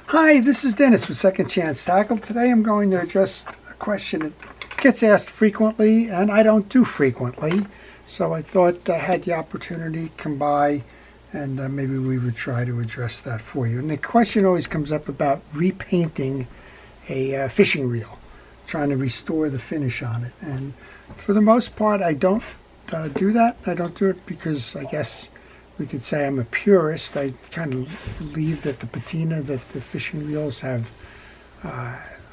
Hi, this is Dennis with Second Chance Tackle. Today I'm going to address a question that gets asked frequently and I don't do frequently. So I thought I had the opportunity to come by and maybe we would try to address that for you. And the question always comes up about repainting a fishing reel, trying to restore the finish on it. And for the most part I don't do that. I don't do it because I guess we could say I'm a purist. I kind of believe that the patina that the fishing reels have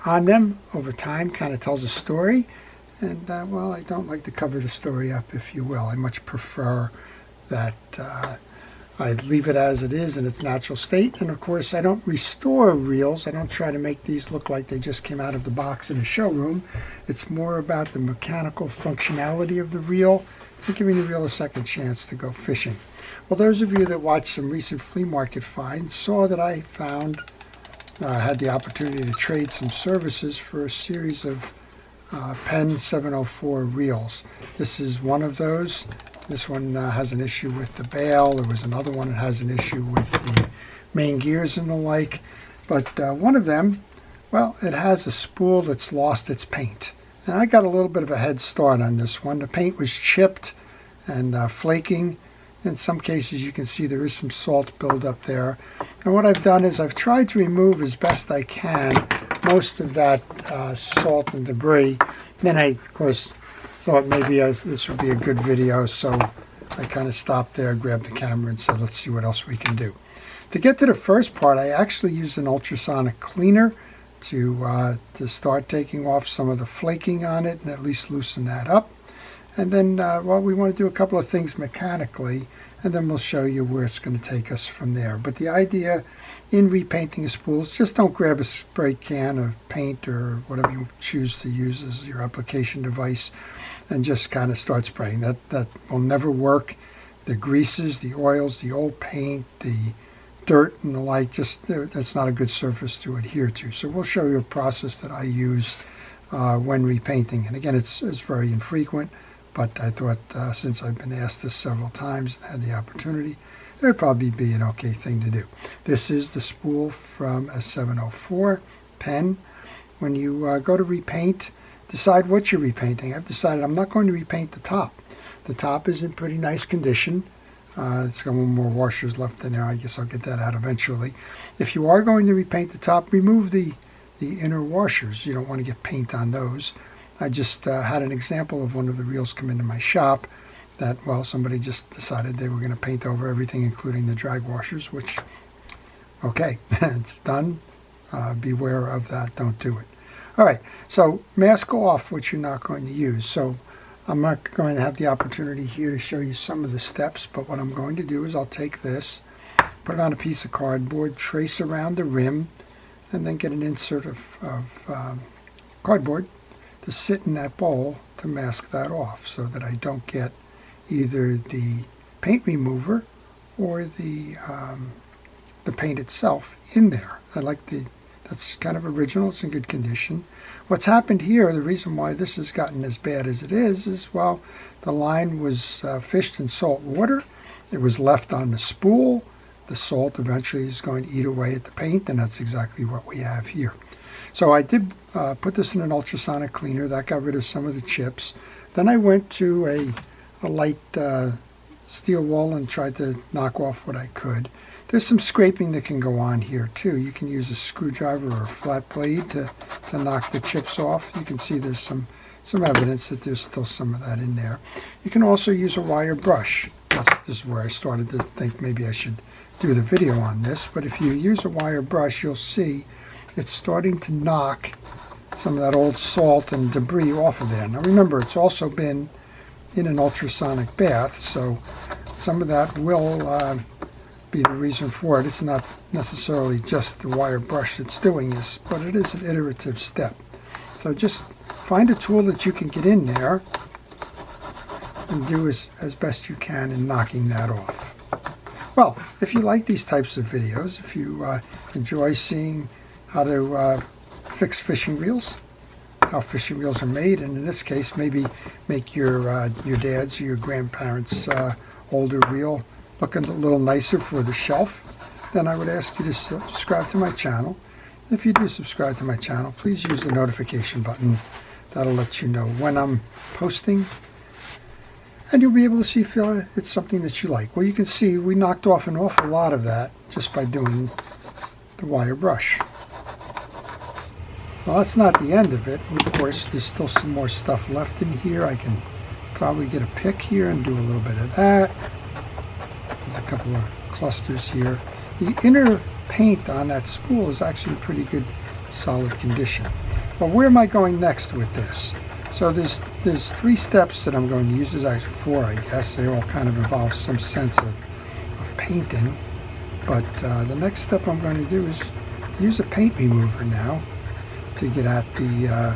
on them over time kind of tells a story. And well, I don't like to cover the story up, if you will. I much prefer that I leave it as it is in its natural state. And of course, I don't restore reels. I don't try to make these look like they just came out of the box in a showroom. It's more about the mechanical functionality of the reel and giving the reel a second chance to go fishing. Well, those of you that watched some recent flea market finds saw that I had the opportunity to trade some services for a series of Penn 704 reels. This is one of those. This one has an issue with the bail. There was another one that has an issue with the main gears and the like. But one of them, well, it has a spool that's lost its paint. And I got a little bit of a head start on this one. The paint was chipped and flaking. In some cases you can see there is some salt buildup there. And what I've done is I've tried to remove as best I can most of that salt and debris. Then I, of course, thought maybe this would be a good video, so I kind of stopped there, grabbed the camera and said, let's see what else we can do. To get to the first part, I actually used an ultrasonic cleaner to start taking off some of the flaking on it and at least loosen that up. And then, well, we want to do a couple of things mechanically, and then we'll show you where it's going to take us from there. But the idea in repainting a spool is just don't grab a spray can of paint or whatever you choose to use as your application device and just kind of start spraying. That will never work. The greases, the oils, the old paint, the dirt and the like, that's not a good surface to adhere to. So we'll show you a process that I use when repainting. And again, it's very infrequent. But I thought since I've been asked this several times and had the opportunity, it would probably be an okay thing to do. This is the spool from a 704 Penn. When you go to repaint, decide what you're repainting. I've decided I'm not going to repaint the top. The top is in pretty nice condition. It's got one more washers left in there. I guess I'll get that out eventually. If you are going to repaint the top, remove the inner washers. You don't want to get paint on those. I just had an example of one of the reels come into my shop that, well, somebody just decided they were going to paint over everything, including the drag washers, which, okay, it's done. Beware of that. Don't do it. All right, so mask off what you're not going to use. So I'm not going to have the opportunity here to show you some of the steps, but what I'm going to do is I'll take this, put it on a piece of cardboard, trace around the rim, and then get an insert of cardboard to sit in that bowl to mask that off so that I don't get either the paint remover or the paint itself in there. That's kind of original, it's in good condition. What's happened here, the reason why this has gotten as bad as it is well, the line was fished in salt water. It was left on the spool. The salt eventually is going to eat away at the paint, and that's exactly what we have here. So I did put this in an ultrasonic cleaner. That got rid of some of the chips. Then I went to a light steel wool and tried to knock off what I could. There's some scraping that can go on here too. You can use a screwdriver or a flat blade to knock the chips off. You can see there's some evidence that there's still some of that in there. You can also use a wire brush. This is where I started to think maybe I should do the video on this. But if you use a wire brush, you'll see it's starting to knock some of that old salt and debris off of there. Now remember, it's also been in an ultrasonic bath, so some of that will be the reason for it. It's not necessarily just the wire brush that's doing this, but it is an iterative step. So just find a tool that you can get in there and do as best you can in knocking that off. Well, if you like these types of videos, if you enjoy seeing how to fix fishing reels, how fishing reels are made, and in this case, maybe make your dad's or your grandparents' older reel look a little nicer for the shelf. then I would ask you to subscribe to my channel. If you do subscribe to my channel, please use the notification button. That'll let you know when I'm posting. And you'll be able to see if it's something that you like. Well, you can see we knocked off an awful lot of that just by doing the wire brush. Well, that's not the end of it. Of course, there's still some more stuff left in here. I can probably get a pick here and do a little bit of that. There's a couple of clusters here. The inner paint on that spool is actually in pretty good, solid condition. Well, where am I going next with this? So there's 3 steps that I'm going to use. There's actually 4, I guess. They all kind of involve some sense of painting. But the next step I'm going to do is use a paint remover now to get at the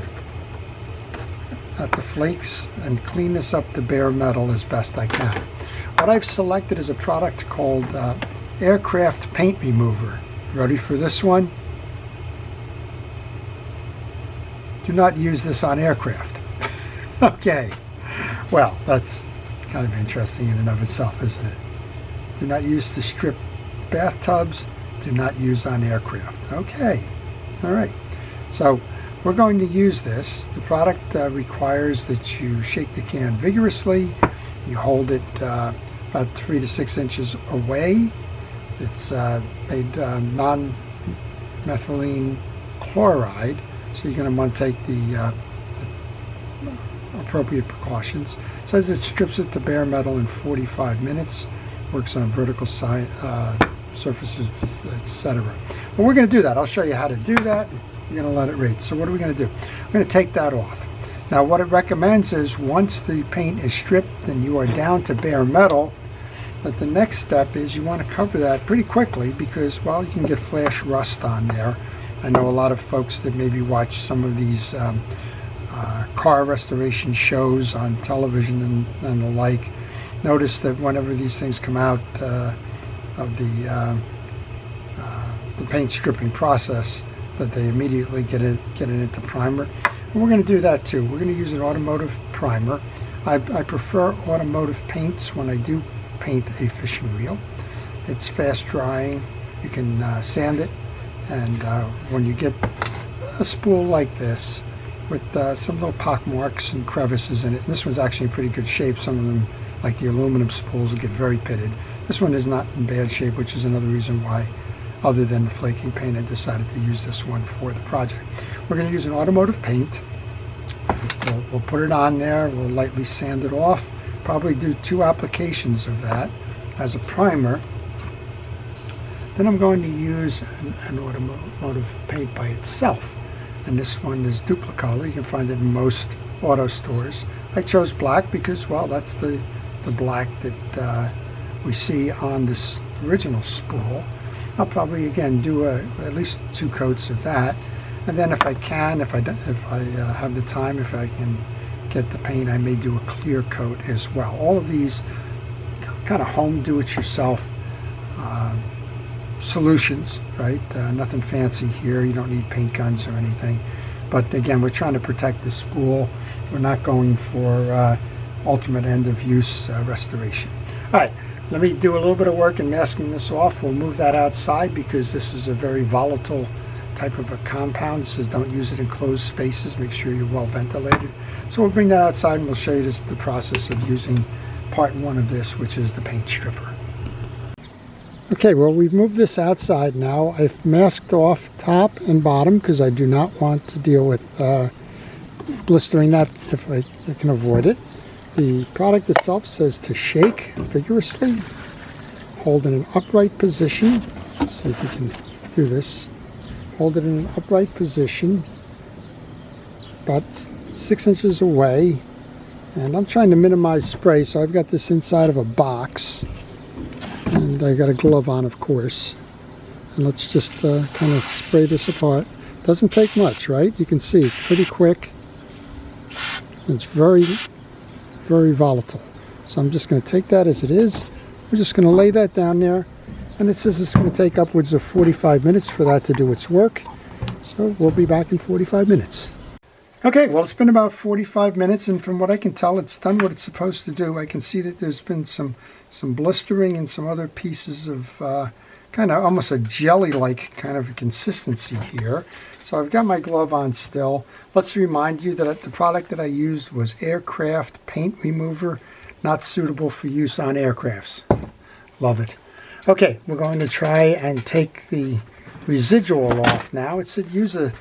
flakes and clean this up to bare metal as best I can. What I've selected is a product called Aircraft Paint Remover. Ready for this one? Do not use this on aircraft. Okay. Well, that's kind of interesting in and of itself, isn't it? Do not use to strip bathtubs. Do not use on aircraft. Okay. All right. So we're going to use this. The product requires that you shake the can vigorously. You hold it about 3 to 6 inches away. It's made non-methylene chloride, so you're going to want to take the appropriate precautions. It says it strips it to bare metal in 45 minutes. Works on vertical surfaces, etc. Well, we're going to do that. I'll show you how to do that. We're going to let it read. So what are we going to do? We're going to take that off. Now what it recommends is once the paint is stripped and you are down to bare metal, that the next step is you want to cover that pretty quickly because, well, you can get flash rust on there. I know a lot of folks that maybe watch some of these car restoration shows on television and the like notice that whenever these things come out of the paint stripping process, that they immediately get it into primer. And we're going to do that too. We're going to use an automotive primer. I prefer automotive paints when I do paint a fishing reel. It's fast drying. You can sand it, and when you get a spool like this with some little pock marks and crevices in it, and this one's actually in pretty good shape. Some of them, like the aluminum spools, will get very pitted. This one is not in bad shape, which is another reason why, other than the flaking paint, I decided to use this one for the project. We're going to use an automotive paint. We'll put it on there. We'll lightly sand it off. Probably do 2 applications of that as a primer. Then I'm going to use an automotive paint by itself. And this one is Duplicolor. You can find it in most auto stores. I chose black because, well, that's the black that we see on this original spool. I'll probably again do at least 2 coats of that, and then if I can, if I have the time, if I can get the paint, I may do a clear coat as well. All of these kind of home do-it-yourself solutions, right? Nothing fancy here. You don't need paint guns or anything. But again, we're trying to protect the spool. We're not going for ultimate end-of-use restoration. All right. Let me do a little bit of work in masking this off. We'll move that outside because this is a very volatile type of a compound. It says don't use it in closed spaces. Make sure you're well ventilated. So we'll bring that outside and we'll show you the process of using part 1 of this, which is the paint stripper. Okay, well, we've moved this outside now. I've masked off top and bottom because I do not want to deal with blistering that if I can avoid it. The product itself says to shake vigorously, hold in an upright position. Let's see if you can do this. Hold it in an upright position, about 6 inches away. And I'm trying to minimize spray, so I've got this inside of a box. And I got a glove on, of course. And let's just kind of spray this apart. Doesn't take much, right? You can see it's pretty quick. It's very volatile. So I'm just going to take that as it is. We're just going to lay that down there. And it says it's going to take upwards of 45 minutes for that to do its work. So we'll be back in 45 minutes. Okay, well, it's been about 45 minutes, and from what I can tell, it's done what it's supposed to do. I can see that there's been some blistering and some other pieces of kind of almost a jelly-like kind of consistency here. So I've got my glove on still. Let's remind you that the product that I used was aircraft paint remover, not suitable for use on aircrafts. Love it. Okay, we're going to try and take the residual off now. It said use a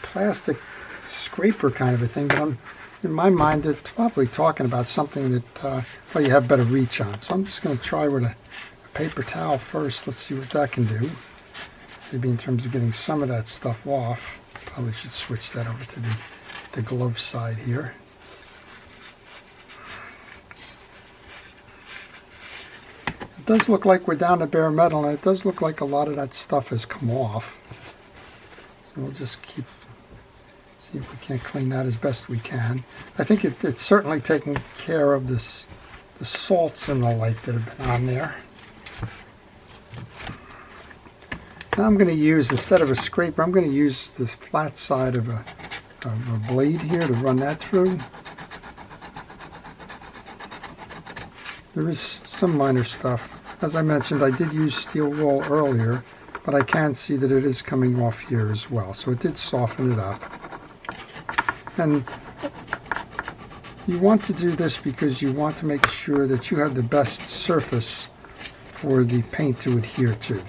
plastic scraper kind of a thing, but in my mind, they're probably talking about something that well, you have better reach on. So I'm just going to try with a paper towel first. Let's see what that can do. Maybe in terms of getting some of that stuff off. Probably should switch that over to the glove side here. It does look like we're down to bare metal, and it does look like a lot of that stuff has come off. So we'll just see if we can't clean that as best we can. I think it's certainly taking care of the salts and the like that have been on there. Now I'm going to use, instead of a scraper, I'm going to use the flat side of a blade here to run that through. There is some minor stuff. As I mentioned, I did use steel wool earlier, but I can see that it is coming off here as well. So it did soften it up. And you want to do this because you want to make sure that you have the best surface for the paint to adhere to.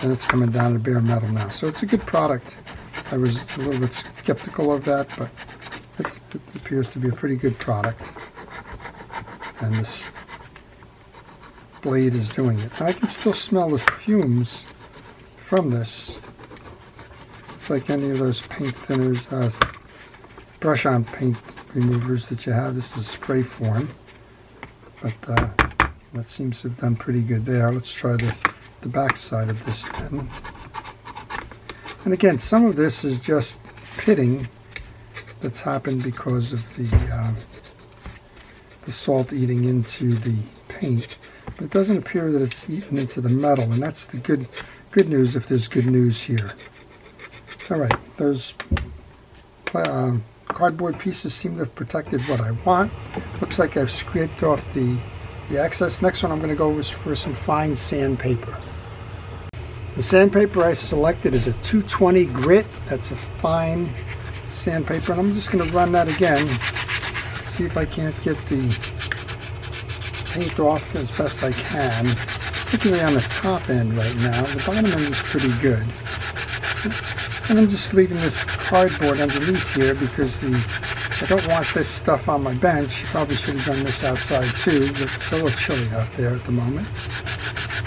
And it's coming down to bare metal now. So it's a good product. I was a little bit skeptical of that, but it appears to be a pretty good product. And this blade is doing it. I can still smell the fumes from this. It's like any of those paint thinners, brush-on paint removers that you have. This is spray form. But that seems to have done pretty good there. Let's try the back side of this then. And again, some of this is just pitting that's happened because of the salt eating into the paint. But it doesn't appear that it's eaten into the metal, and that's the good news if there's good news here. All right, those cardboard pieces seem to have protected what I want. Looks like I've scraped off the excess. Next one I'm going to go is for some fine sandpaper. The sandpaper I selected is a 220 grit. That's a fine sandpaper, and I'm just going to run that again, see if I can't get the paint off as best I can, particularly on the top end right now. The bottom end is pretty good. And I'm just leaving this cardboard underneath here because I don't want this stuff on my bench. Probably should have done this outside too, but it's a little chilly out there at the moment.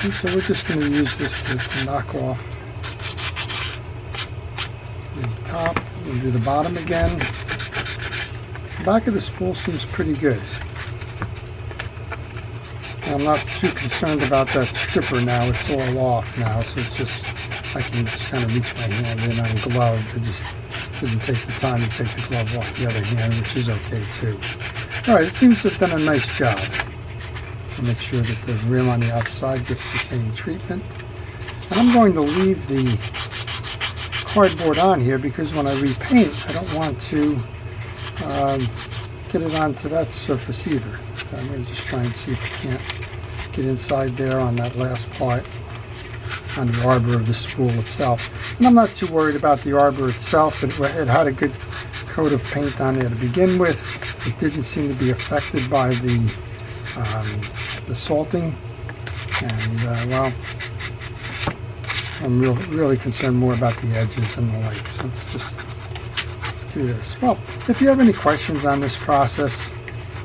And so we're just going to use this to knock off the top. We'll do the bottom again. The back of the spool seems pretty good. I'm not too concerned about that stripper now. It's all off now, so it's just, I can just kind of reach my hand in ungloved. I just didn't take the time to take the glove off the other hand, which is okay too. All right, it seems to have done a nice job. I'll make sure that the rim on the outside gets the same treatment. And I'm going to leave the cardboard on here because when I repaint, I don't want to get it onto that surface either. I'm going to just try and see if I can't get inside there on that last part, on the arbor of the spool itself. And I'm not too worried about the arbor itself. It had a good coat of paint on there to begin with. It didn't seem to be affected by the salting. And well, I'm really concerned more about the edges and the like. So let's just do this. Well, if you have any questions on this process,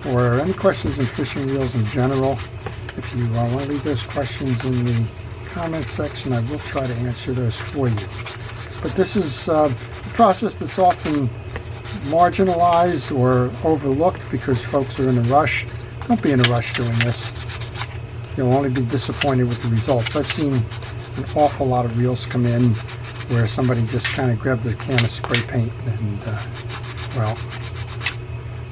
or any questions in fishing reels in general, if you want to leave those questions in the comment section, I will try to answer those for you. But this is a process that's often marginalized or overlooked because folks are in a rush. Don't be in a rush doing this. You'll only be disappointed with the results. I've seen an awful lot of reels come in where somebody just kind of grabbed a can of spray paint and, well,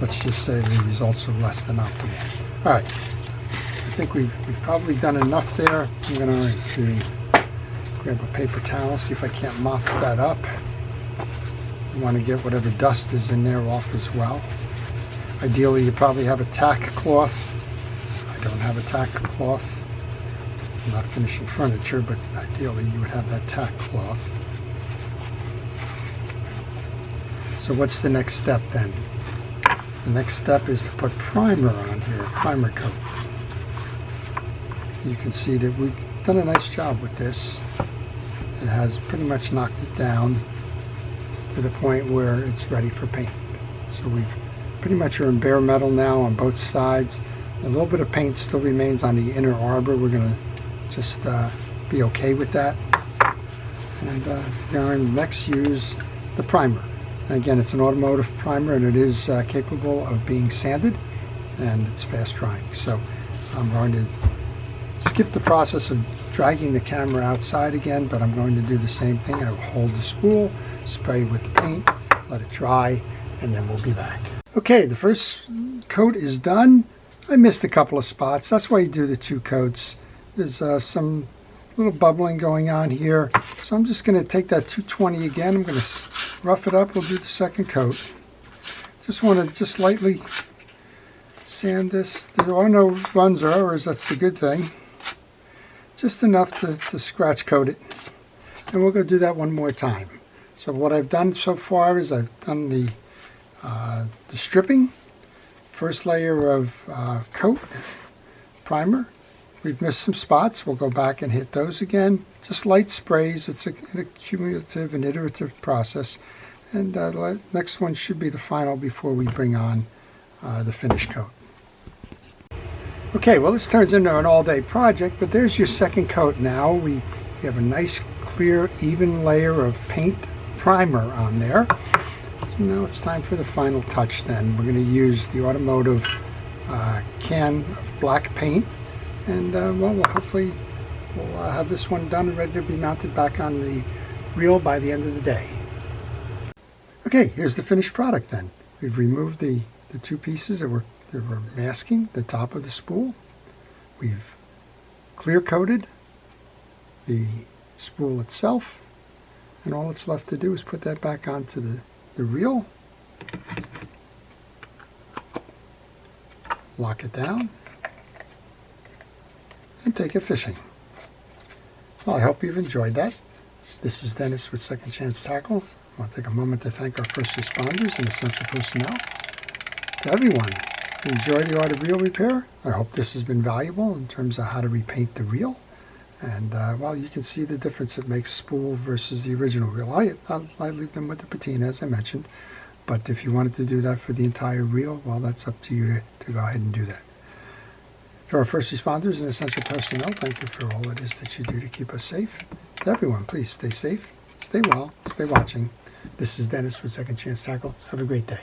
let's just say the results are less than optimal. All right, I think we've probably done enough there. I'm going to grab a paper towel, see if I can't mop that up. You want to get whatever dust is in there off as well. Ideally, you probably have a tack cloth. I don't have a tack cloth. I'm not finishing furniture, but ideally you would have that tack cloth. So what's the next step then? The next step is to put primer on here, primer coat. You can see that we've done a nice job with this. It has pretty much knocked it down to the point where it's ready for paint. So we've pretty much are in bare metal now on both sides. A little bit of paint still remains on the inner arbor. We're going to just be okay with that. And we're going to next use the primer. And again, it's an automotive primer, and it is capable of being sanded, and it's fast drying. So I'm going to skip the process of dragging the camera outside again, but I'm going to do the same thing. I will hold the spool, spray with the paint, let it dry, and then we'll be back. Okay, the first coat is done. I missed a couple of spots. That's why you do the 2 coats. There's some little bubbling going on here. So I'm just going to take that 220 again. I'm going to rough it up. We'll do the second coat. Just want to just lightly sand this. There are no runs or errors. That's the good thing. Just enough to scratch coat it. And we'll go do that one more time. So what I've done so far is I've done the stripping. First layer of coat, primer. We've missed some spots. We'll go back and hit those again. Just light sprays. It's an accumulative and iterative process. And the next one should be the final before we bring on the finish coat. Okay, well, this turns into an all-day project, but there's your second coat now. We have a nice, clear, even layer of paint primer on there. So now it's time for the final touch then. We're going to use the automotive can of black paint. And well, we'll hopefully have this one done and ready to be mounted back on the reel by the end of the day. Okay, here's the finished product then. We've removed the 2 pieces that were masking the top of the spool. We've clear coated the spool itself. And all it's left to do is put that back onto the reel. Lock it down. And take it fishing. Well, I hope you've enjoyed that. This is Dennis with Second Chance Tackle. I want to take a moment to thank our first responders and essential personnel. To everyone who enjoyed the art of reel repair, I hope this has been valuable in terms of how to repaint the reel. And well, you can see the difference it makes spool versus the original reel. I leave them with the patina, as I mentioned. But if you wanted to do that for the entire reel, well, that's up to you to go ahead and do that. To our first responders and essential personnel, thank you for all it is that you do to keep us safe. To everyone, please stay safe, stay well, stay watching. This is Dennis with Second Chance Tackle. Have a great day.